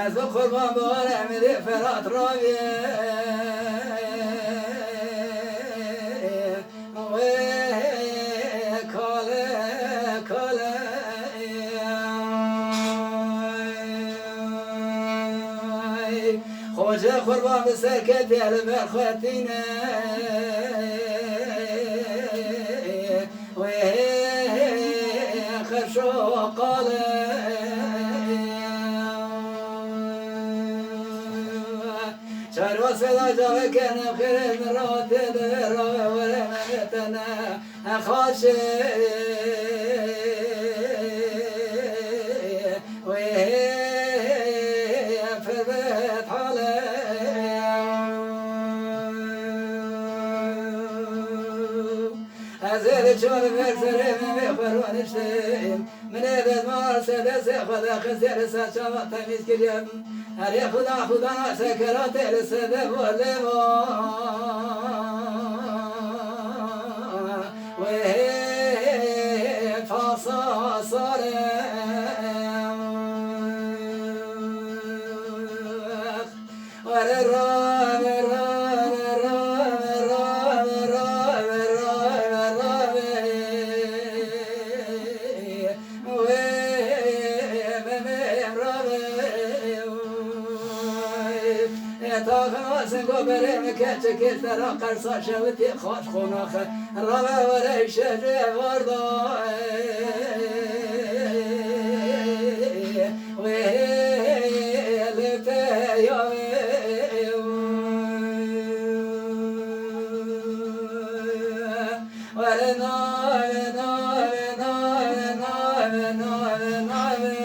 از قربان بارم دی فرات راوی خوجه قربان بسرکت یل برخوتینه خرشو قاله شهر وصل جاوه کنم خیره مرات دل راوه وره ممتنه خاشه فربت حاله ازل چون برسره من بخورونشتیم من ابد مار سدس خدا خسر سچاوات تمیز کریم هر خدا سکرات رسده ولما و فاصا صاره سنگو بریم که چکیل در قرصا شویتی خوش خوناخه رابه وره شجه وردای ویلته یاوی وره ناوی ناوی ناوی ناوی ناوی ناوی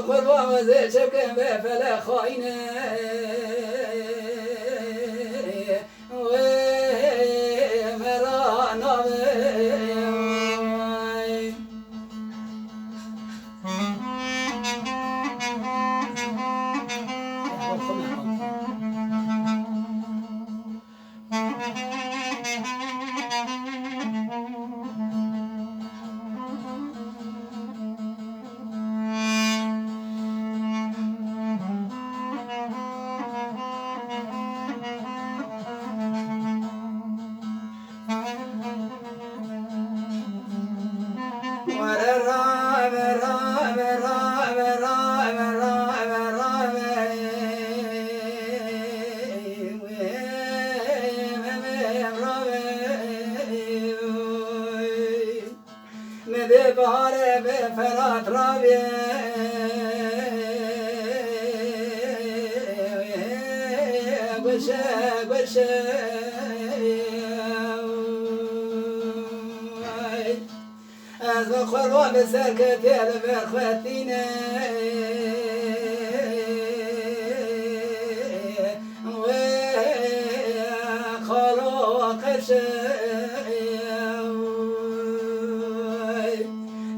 قربان وزي شبكن بفلا خاينة ومرا نامي بهاره به فرات راویه گوشه از قربان به سرکت یل برخوتینه و خالو قرشه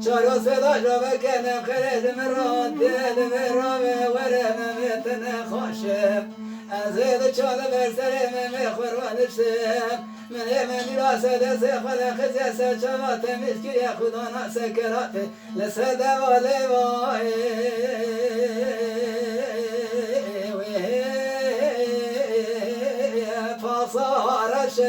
چارو صدا جا بکنم خرید مراد دل مرامه وره ممتنه خوشه از هیده چاله برسره مخورانشم من میراث دست خدا خزی سچوات مسکی خدا نسکرات لسد والی وای فصارش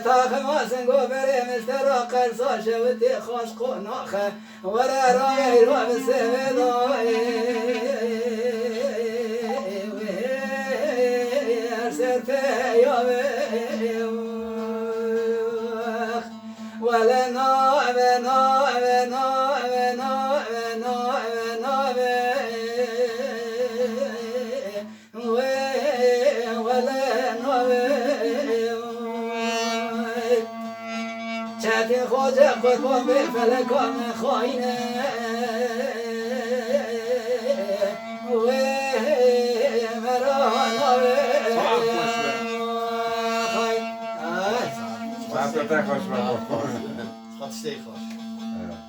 تاخماسن گوبره مستر قرصا شوتی خوش قناخه ولا رای رو بسمدای ارسلت یا ولا نام خواجه قربان به فلکان خاینه و مران Laat het echt als wel. Gaat steeg was.